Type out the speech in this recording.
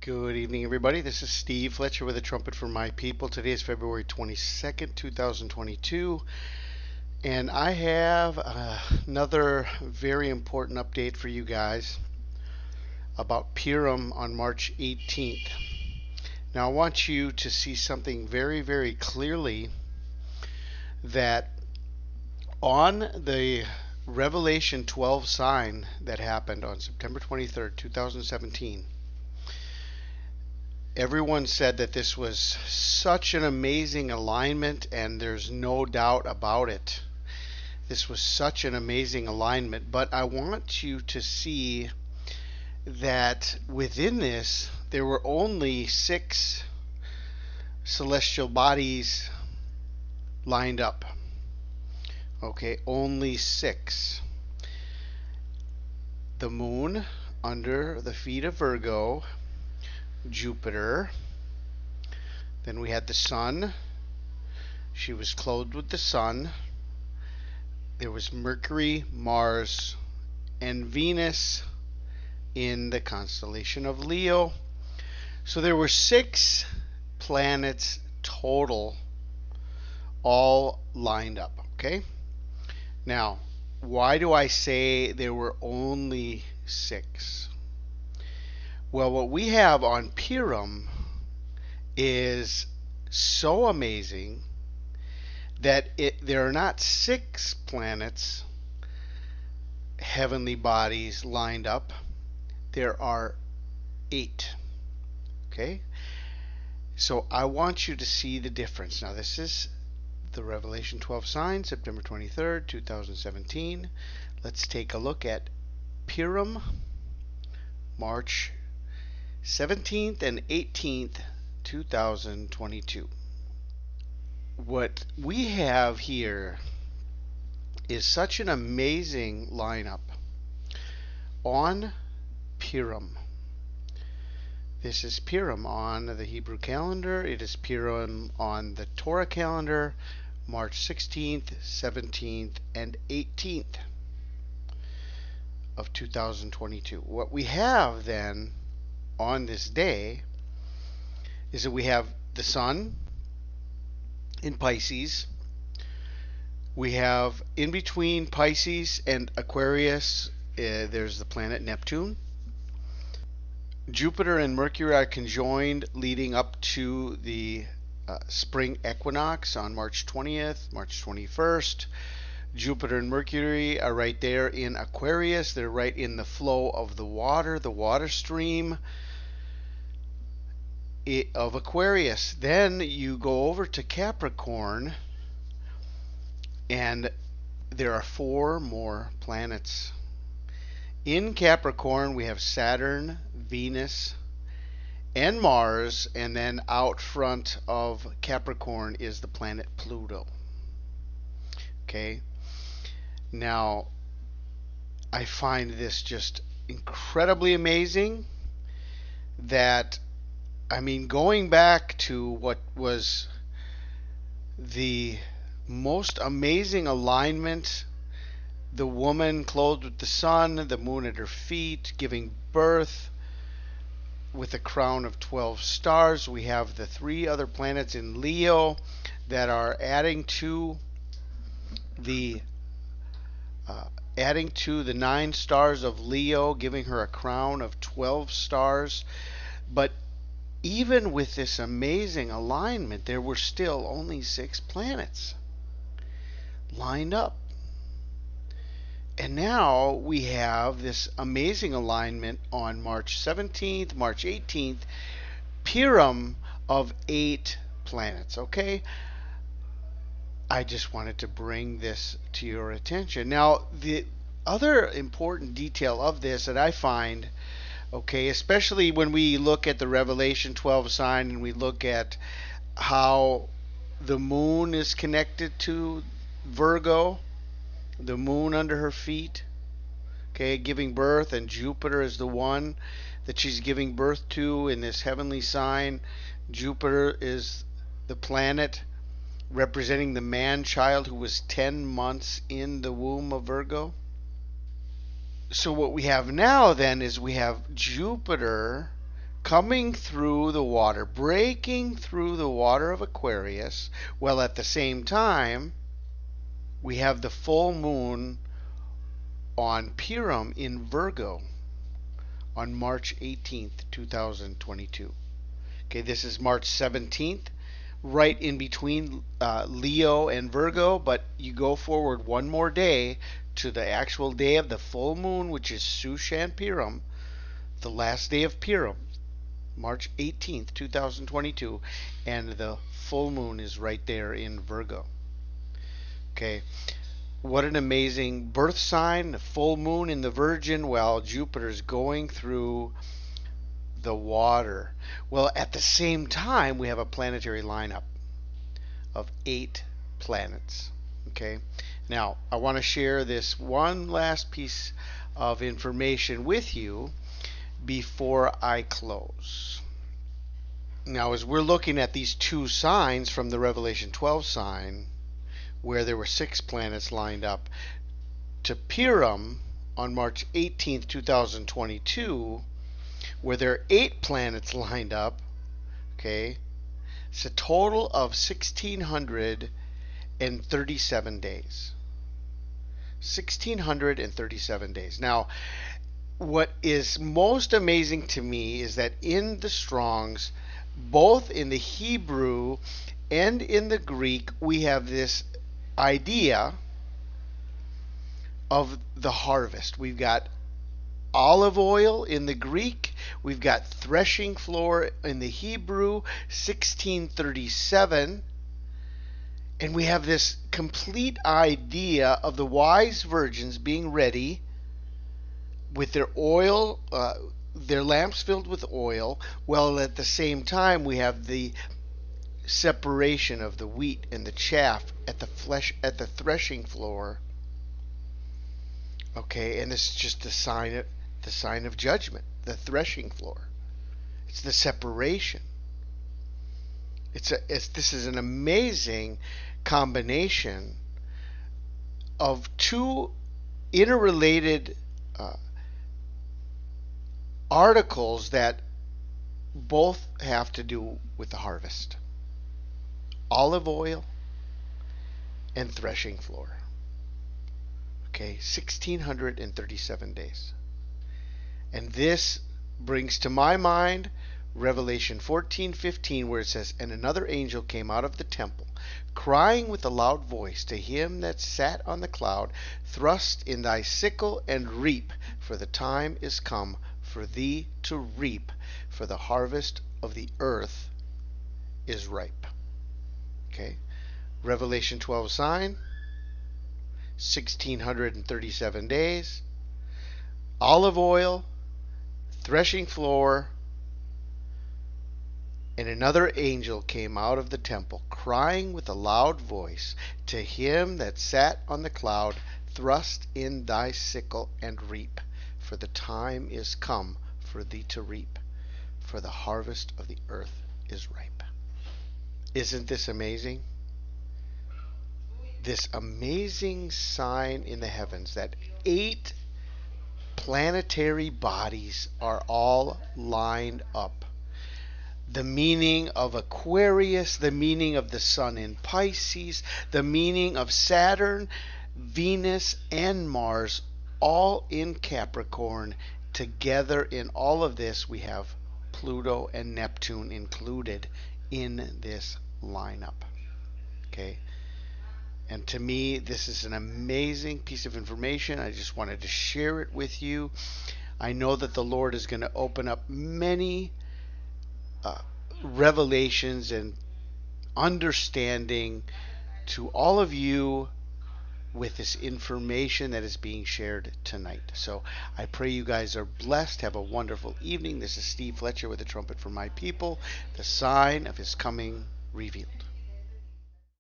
Good evening, everybody. This is Steve Fletcher with a trumpet for my people. Today is February 22nd, 2022, and I have another very important update for you guys about Purim on March 18th. Now, I want you to see something very, very clearly, that on the Revelation 12 sign that happened on September 23rd, 2017, everyone said that this was such an amazing alignment, and there's no doubt about it. This was such an amazing alignment, but I want you to see that within this, there were only 6 celestial bodies lined up. Okay, only 6. The moon under the feet of Virgo, Jupiter. Then we had the sun. She was clothed with the sun. There was Mercury, Mars, and Venus in the constellation of Leo. So there were 6 planets total, all lined up. Okay? Now, why do I say there were only 6? Well, what we have on Purim is so amazing that there are not 6 planets, heavenly bodies lined up. There are 8. Okay? So I want you to see the difference. Now, this is the Revelation 12 sign, September 23rd, 2017. Let's take a look at Purim, March 17th and 18th, 2022. What we have here is such an amazing lineup on Purim. This is Purim on the Hebrew calendar. It is Purim on the Torah calendar, March 16th, 17th, and 18th of 2022. What we have then on this day is that we have the sun in Pisces. We have in between Pisces and Aquarius, there's the planet Neptune. Jupiter and Mercury are conjoined leading up to the spring equinox on March 20th, March 21st. Jupiter and Mercury are right there in Aquarius. They're right in the flow of the water stream of Aquarius. Then you go over to Capricorn, and there are 4 more planets. In Capricorn, we have Saturn, Venus, and Mars, and then out front of Capricorn is the planet Pluto. Okay? Now, I find this just incredibly amazing that, I mean, going back to what was the most amazing alignment, the woman clothed with the sun, the moon at her feet, giving birth with a crown of 12 stars. We have the 3 other planets in Leo that are adding to the 9 stars of Leo, giving her a crown of 12 stars. But even with this amazing alignment, there were still only 6 planets lined up. And now we have this amazing alignment on March 17th, March 18th, Purim of 8 planets. Okay? I just wanted to bring this to your attention. Now, the other important detail of this that I find, okay, especially when we look at the Revelation 12 sign and we look at how the moon is connected to Virgo, the moon under her feet, okay, giving birth, and Jupiter is the one that she's giving birth to in this heavenly sign. Jupiter is the planet representing the man-child who was 10 months in the womb of Virgo. So what we have now then is we have Jupiter coming through the water, breaking through the water of Aquarius, while at the same time we have the full moon on Purim in Virgo on March 18th, 2022. Okay, this is March 17th, right in between Leo and Virgo, but you go forward one more day to the actual day of the full moon, which is Sushan Purim, the last day of Purim, March 18th, 2022, and the full moon is right there in Virgo. Okay, what an amazing birth sign, the full moon in the Virgin while Jupiter's going through the water. Well, at the same time, we have a planetary lineup of 8 planets. Okay, now I want to share this one last piece of information with you before I close. Now, as we're looking at these 2 signs from the Revelation 12 sign, where there were 6 planets lined up, to Purim on March 18th, 2022, where there are 8 planets lined up. Okay, it's a total of 1,637 days. 1,637 days. Now, what is most amazing to me is that in the Strongs, both in the Hebrew and in the Greek, we have this idea of the harvest. We've got olive oil in the Greek, we've got threshing floor in the Hebrew, 1637, and we have this complete idea of the wise virgins being ready with their oil, their lamps filled with oil, while at the same time we have the separation of the wheat and the chaff at the threshing floor. Okay, and this is just the sign of judgment, the threshing floor. It's the separation. This is an amazing combination of 2 interrelated articles that both have to do with the harvest. Olive oil and threshing floor. Okay, 1,637 days. And this brings to my mind Revelation 14:15, where it says, "And another angel came out of the temple, crying with a loud voice to him that sat on the cloud, Thrust in thy sickle and reap, for the time is come for thee to reap, for the harvest of the earth is ripe." Okay, Revelation 12 sign, 1,637 days, olive oil, threshing floor, and another angel came out of the temple, crying with a loud voice to him that sat on the cloud, "Thrust in thy sickle and reap, for the time is come for thee to reap, for the harvest of the earth is ripe." Isn't this amazing? This amazing sign in the heavens that 8 planetary bodies are all lined up. The meaning of Aquarius, the meaning of the sun in Pisces, the meaning of Saturn, Venus, and Mars, all in Capricorn. Together in all of this, we have Pluto and Neptune included in this lineup. Okay, and to me, this is an amazing piece of information. I just wanted to share it with you. I know that the Lord is going to open up many revelations and understanding to all of you with this information that is being shared tonight. So I pray you guys are blessed. Have a wonderful evening. This is Steve Fletcher with the Trumpet for My People, the sign of his coming revealed.